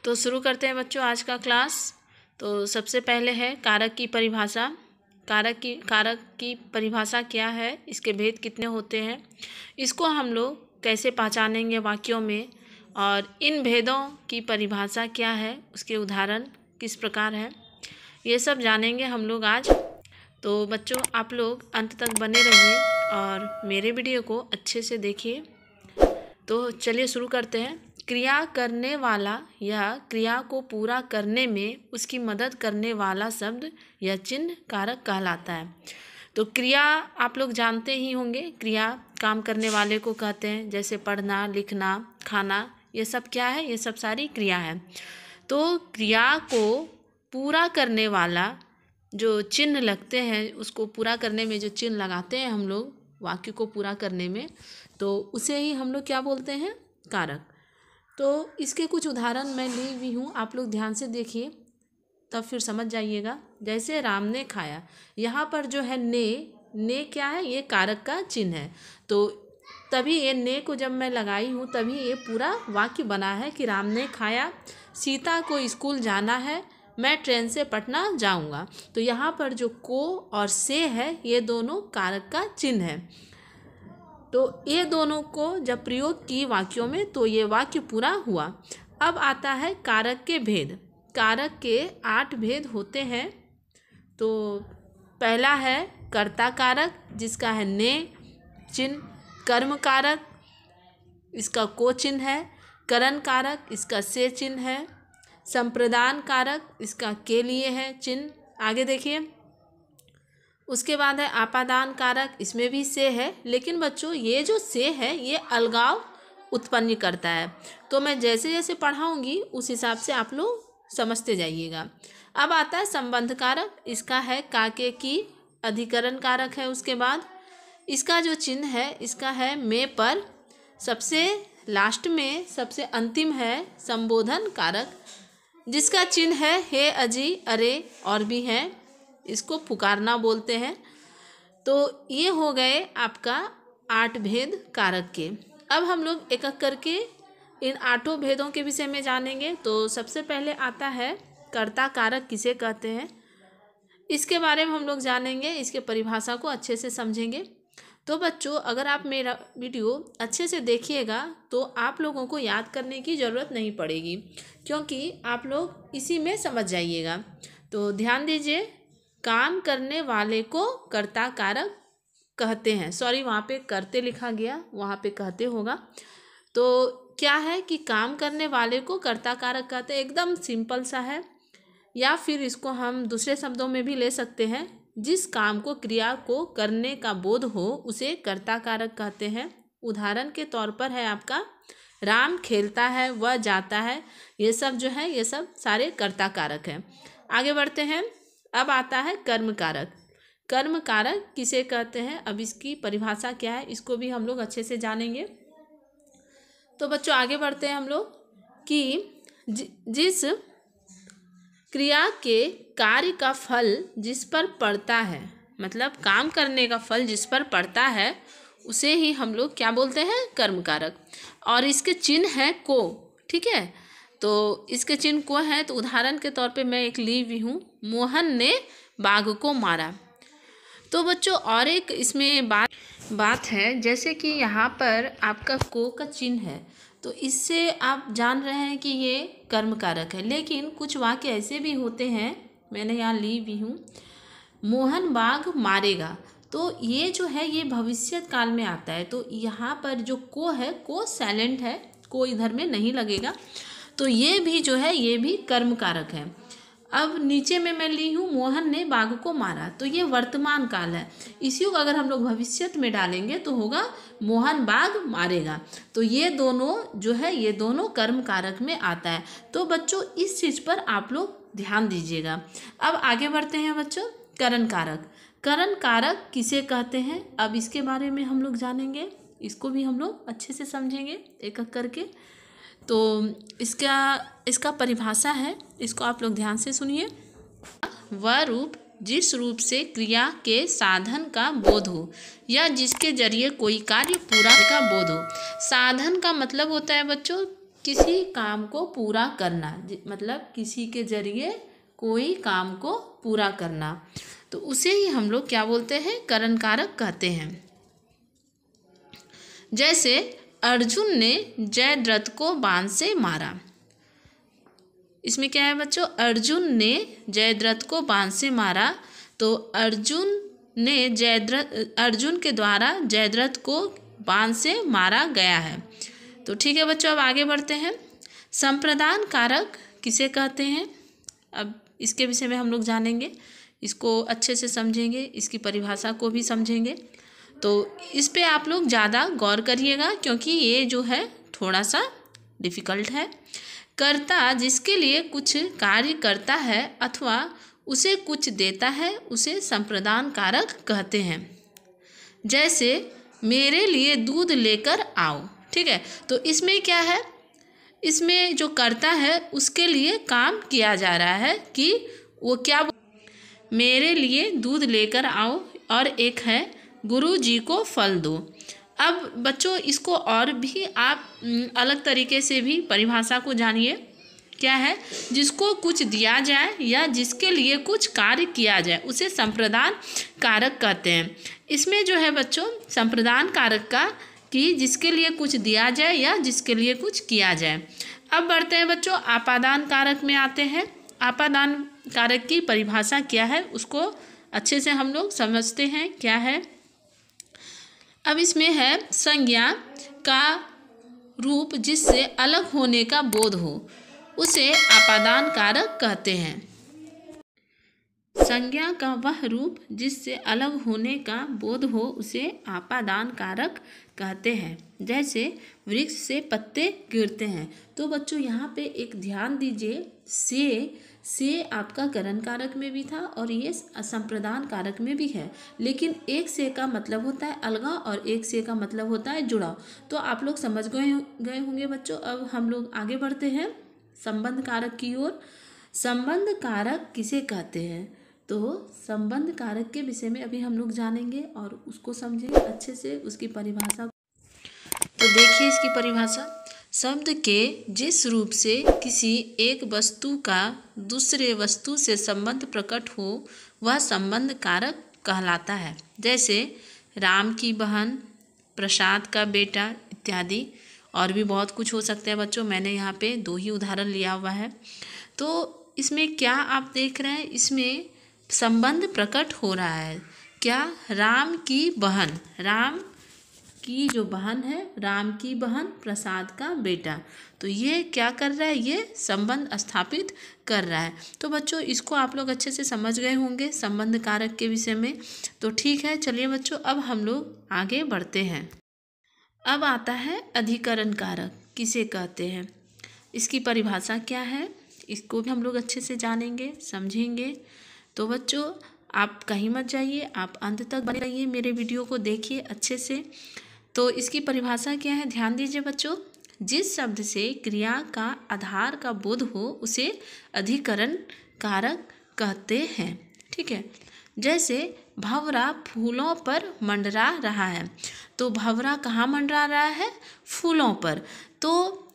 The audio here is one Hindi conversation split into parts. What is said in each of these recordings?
तो शुरू करते हैं बच्चों आज का क्लास। तो सबसे पहले है कारक की परिभाषा। कारक की परिभाषा क्या है, इसके भेद कितने होते हैं, इसको हम लोग कैसे पहचानेंगे वाक्यों में, और इन भेदों की परिभाषा क्या है, उसके उदाहरण किस प्रकार है, ये सब जानेंगे हम लोग आज। तो बच्चों आप लोग अंत तक बने रहिए और मेरे वीडियो को अच्छे से देखिए। तो चलिए शुरू करते हैं। क्रिया करने वाला या क्रिया को पूरा करने में उसकी मदद करने वाला शब्द या चिन्ह कारक कहलाता है। तो क्रिया आप लोग जानते ही होंगे, क्रिया काम करने वाले को कहते हैं, जैसे पढ़ना, लिखना, खाना, ये सब क्या है, ये सब सारी क्रिया है। तो क्रिया को पूरा करने वाला जो चिन्ह लगते हैं, उसको पूरा करने में जो चिन्ह लगाते हैं हम लोग वाक्य को पूरा करने में, तो उसे ही हम लोग क्या बोलते हैं, कारक। तो इसके कुछ उदाहरण मैं ली हुई हूँ, आप लोग ध्यान से देखिए तब फिर समझ जाइएगा। जैसे राम ने खाया, यहाँ पर जो है ने क्या है, ये कारक का चिन्ह है। तो तभी ये ने को जब मैं लगाई हूँ तभी ये पूरा वाक्य बना है कि राम ने खाया, सीता को स्कूल जाना है, मैं ट्रेन से पटना जाऊँगा। तो यहाँ पर जो को और से है, ये दोनों कारक का चिन्ह है। तो ये दोनों को जब प्रयोग की वाक्यों में तो ये वाक्य पूरा हुआ। अब आता है कारक के भेद। कारक के 8 भेद होते हैं। तो पहला है कर्ता कारक, जिसका है ने चिन्ह। कर्म कारक, इसका को चिन्ह है। करण कारक, इसका से चिन्ह है। संप्रदान कारक, इसका के लिए है चिन्ह। आगे देखिए, उसके बाद है आपादान कारक, इसमें भी से है, लेकिन बच्चों ये जो से है ये अलगाव उत्पन्न करता है। तो मैं जैसे जैसे पढ़ाऊंगी उस हिसाब से आप लोग समझते जाइएगा। अब आता है संबंध कारक, इसका है काके की, अधिकरण कारक है। उसके बाद इसका जो चिन्ह है, इसका है में पर, सबसे लास्ट में सबसे अंतिम है संबोधन कारक, जिसका चिन्ह है हे, अजी, अरे और भी हैं, इसको पुकारना बोलते हैं। तो ये हो गए आपका 8 भेद कारक के। अब हम लोग एक एक करके इन 8 भेदों के विषय में जानेंगे। तो सबसे पहले आता है कर्ता कारक किसे कहते हैं, इसके बारे में हम लोग जानेंगे, इसके परिभाषा को अच्छे से समझेंगे। तो बच्चों अगर आप मेरा वीडियो अच्छे से देखिएगा तो आप लोगों को याद करने की ज़रूरत नहीं पड़ेगी, क्योंकि आप लोग इसी में समझ जाइएगा। तो ध्यान दीजिए, काम करने वाले को कर्ता कारक कहते हैं। सॉरी, वहाँ पे करते लिखा गया, वहाँ पे कहते होगा। तो क्या है कि काम करने वाले को कर्ता कारक कहते हैं, एकदम सिंपल सा है। या फिर इसको हम दूसरे शब्दों में भी ले सकते हैं, जिस काम को, क्रिया को करने का बोध हो उसे कर्ता कारक कहते हैं। उदाहरण के तौर पर है आपका राम खेलता है, वह जाता है, ये सब जो है ये सब सारे कर्ता कारक हैं। आगे बढ़ते हैं। अब आता है कर्म कारक। कर्म कारक किसे कहते हैं, अब इसकी परिभाषा क्या है, इसको भी हम लोग अच्छे से जानेंगे। तो बच्चों आगे बढ़ते हैं हम लोग कि जिस क्रिया के कार्य का फल जिस पर पड़ता है, मतलब काम करने का फल जिस पर पड़ता है, उसे ही हम लोग क्या बोलते हैं, कर्म कारक। और इसके चिन्ह है को, ठीक है। तो इसके चिन्ह को है। तो उदाहरण के तौर पे मैं एक ली हुई हूँ, मोहन ने बाघ को मारा। तो बच्चों और एक इसमें बात है, जैसे कि यहाँ पर आपका को का चिन्ह है, तो इससे आप जान रहे हैं कि ये कर्म कारक है। लेकिन कुछ वाक्य ऐसे भी होते हैं, मैंने यहाँ ली हुई हूँ, मोहन बाघ मारेगा। तो ये जो है ये भविष्य काल में आता है। तो यहाँ पर जो को है, को साइलेंट है, को इधर में नहीं लगेगा। तो ये भी जो है ये भी कर्म कारक है। अब नीचे में मैं ली हूँ मोहन ने बाघ को मारा, तो ये वर्तमान काल है। इसी को अगर हम लोग भविष्य में डालेंगे तो होगा मोहन बाघ मारेगा। तो ये दोनों जो है ये दोनों कर्म कारक में आता है। तो बच्चों इस चीज़ पर आप लोग ध्यान दीजिएगा। अब आगे बढ़ते हैं बच्चों, करण कारक। करण कारक किसे कहते हैं, अब इसके बारे में हम लोग जानेंगे, इसको भी हम लोग अच्छे से समझेंगे एक एक करके। तो इसका परिभाषा है, इसको आप लोग ध्यान से सुनिए। वह रूप जिस रूप से क्रिया के साधन का बोध हो या जिसके जरिए कोई कार्य पूरा का बोध हो। साधन का मतलब होता है बच्चों किसी काम को पूरा करना, मतलब किसी के जरिए कोई काम को पूरा करना, तो उसे ही हम लोग क्या बोलते हैं, करण कारक कहते हैं। जैसे अर्जुन ने जयद्रथ को बाण से मारा। इसमें क्या है बच्चों, अर्जुन ने जयद्रथ को बाण से मारा, तो अर्जुन के द्वारा जयद्रथ को बाण से मारा गया है। तो ठीक है बच्चों, अब आगे बढ़ते हैं। संप्रदान कारक किसे कहते हैं, अब इसके विषय में हम लोग जानेंगे, इसको अच्छे से समझेंगे, इसकी परिभाषा को भी समझेंगे। तो इस पे आप लोग ज़्यादा गौर करिएगा, क्योंकि ये जो है थोड़ा सा डिफ़िकल्ट है। कर्ता जिसके लिए कुछ कार्य करता है अथवा उसे कुछ देता है, उसे संप्रदान कारक कहते हैं। जैसे मेरे लिए दूध लेकर आओ। ठीक है, तो इसमें क्या है, इसमें जो कर्ता है उसके लिए काम किया जा रहा है कि वो क्या, मेरे लिए दूध लेकर आओ, और एक है गुरु जी को फल दो। अब बच्चों इसको और भी आप अलग तरीके से भी परिभाषा को जानिए। क्या है, जिसको कुछ दिया जाए या जिसके लिए कुछ कार्य किया जाए उसे संप्रदान कारक कहते हैं। इसमें जो है बच्चों संप्रदान कारक का कि जिसके लिए कुछ दिया जाए या जिसके लिए कुछ किया जाए। अब बढ़ते हैं बच्चों आपादान कारक में आते हैं। आपादान कारक की परिभाषा क्या है उसको अच्छे से हम लोग समझते हैं क्या है। अब इसमें है संज्ञा का रूप जिससे अलग होने का बोध हो, उसे आपादान कारक कहते हैं। संज्ञा का वह रूप जिससे अलग होने का बोध हो उसे आपादान कारक कहते हैं। जैसे वृक्ष से पत्ते गिरते हैं। तो बच्चों यहाँ पे एक ध्यान दीजिए, से आपका करण कारक में भी था और ये संप्रदान कारक में भी है, लेकिन एक से का मतलब होता है अलगाव और एक से का मतलब होता है जुड़ाव। तो आप लोग समझ गए होंगे बच्चों। अब हम लोग आगे बढ़ते हैं संबंध कारक की ओर। संबंध कारक किसे कहते हैं, तो संबंध कारक के विषय में अभी हम लोग जानेंगे और उसको समझेंगे अच्छे से, उसकी परिभाषा। तो देखिए इसकी परिभाषा, शब्द के जिस रूप से किसी एक वस्तु का दूसरे वस्तु से संबंध प्रकट हो वह संबंध कारक कहलाता है। जैसे राम की बहन, प्रसाद का बेटा इत्यादि, और भी बहुत कुछ हो सकता है बच्चों। मैंने यहाँ पे 2 ही उदाहरण लिया हुआ है। तो इसमें क्या आप देख रहे हैं, इसमें संबंध प्रकट हो रहा है। क्या, राम की बहन, राम की जो बहन है, राम की बहन प्रसाद का बेटा, तो ये क्या कर रहा है, ये संबंध स्थापित कर रहा है। तो बच्चों इसको आप लोग अच्छे से समझ गए होंगे संबंध कारक के विषय में। तो ठीक है, चलिए बच्चों अब हम लोग आगे बढ़ते हैं। अब आता है अधिकरण कारक किसे कहते हैं, इसकी परिभाषा क्या है, इसको भी हम लोग अच्छे से जानेंगे समझेंगे। तो बच्चों आप कहीं मत जाइए, आप अंत तक बने रहिए, मेरे वीडियो को देखिए अच्छे से। तो इसकी परिभाषा क्या है, ध्यान दीजिए बच्चों। जिस शब्द से क्रिया का आधार का बोध हो उसे अधिकरण कारक कहते हैं। ठीक है, जैसे भंवरा फूलों पर मंडरा रहा है। तो भंवरा कहाँ मंडरा रहा है, फूलों पर। तो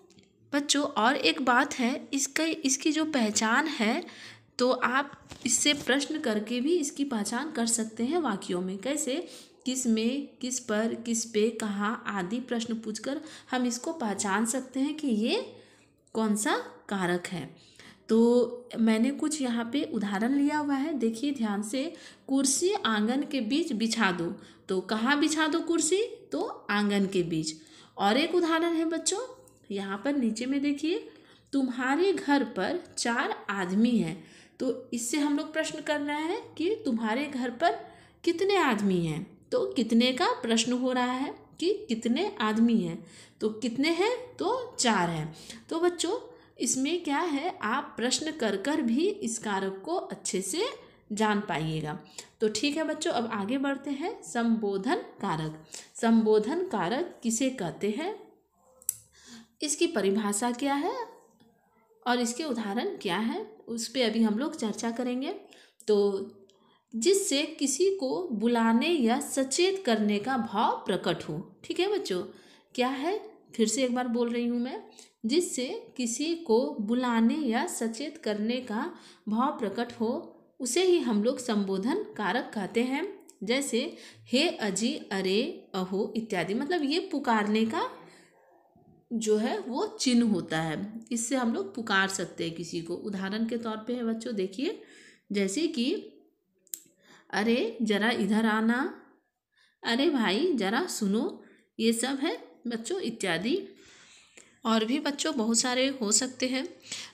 बच्चों और एक बात है, इसकी जो पहचान है, तो आप इससे प्रश्न करके भी इसकी पहचान कर सकते हैं वाक्यों में। कैसे, किस में, किस पर, किस पे, कहाँ आदि प्रश्न पूछकर हम इसको पहचान सकते हैं कि ये कौन सा कारक है। तो मैंने कुछ यहाँ पे उदाहरण लिया हुआ है, देखिए ध्यान से। कुर्सी आंगन के बीच बिछा दो। तो कहाँ बिछा दो कुर्सी, तो आंगन के बीच। और एक उदाहरण है बच्चों, यहाँ पर नीचे में देखिए, तुम्हारे घर पर 4 आदमी हैं। तो इससे हम लोग प्रश्न कर रहे हैं कि तुम्हारे घर पर कितने आदमी हैं। तो कितने का प्रश्न हो रहा है कि कितने आदमी हैं। तो कितने हैं, तो 4 हैं। तो बच्चों इसमें क्या है, आप प्रश्न कर कर भी इस कारक को अच्छे से जान पाइएगा। तो ठीक है बच्चों, अब आगे बढ़ते हैं संबोधन कारक। संबोधन कारक किसे कहते हैं, इसकी परिभाषा क्या है और इसके उदाहरण क्या है, उस पर अभी हम लोग चर्चा करेंगे। तो जिससे किसी को बुलाने या सचेत करने का भाव प्रकट हो। ठीक है बच्चों, क्या है, फिर से एक बार बोल रही हूँ मैं, जिससे किसी को बुलाने या सचेत करने का भाव प्रकट हो, उसे ही हम लोग संबोधन कारक कहते हैं। जैसे हे, अजी, अरे, अहो इत्यादि, मतलब ये पुकारने का जो है वो चिन्ह होता है। इससे हम लोग पुकार सकते हैं किसी को। उदाहरण के तौर पे है बच्चों, देखिए, जैसे कि अरे जरा इधर आना, अरे भाई जरा सुनो, ये सब है बच्चों इत्यादि। और भी बच्चों बहुत सारे हो सकते हैं।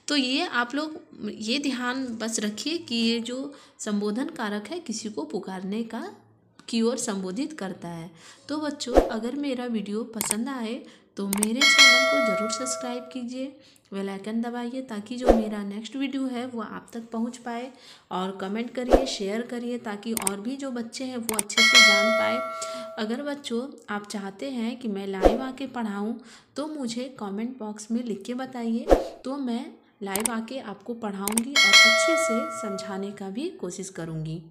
तो ये आप लोग ये ध्यान बस रखिए कि ये जो संबोधन कारक है किसी को पुकारने का की ओर संबोधित करता है। तो बच्चों, अगर मेरा वीडियो पसंद आए तो मेरे चैनल को ज़रूर सब्सक्राइब कीजिए, बेल आइकन दबाइए, ताकि जो मेरा नेक्स्ट वीडियो है वो आप तक पहुंच पाए। और कमेंट करिए, शेयर करिए, ताकि और भी जो बच्चे हैं वो अच्छे से जान पाए। अगर बच्चों आप चाहते हैं कि मैं लाइव आके पढ़ाऊं, तो मुझे कमेंट बॉक्स में लिख के बताइए, तो मैं लाइव आके आपको पढ़ाऊंगी और अच्छे से समझाने का भी कोशिश करूंगी।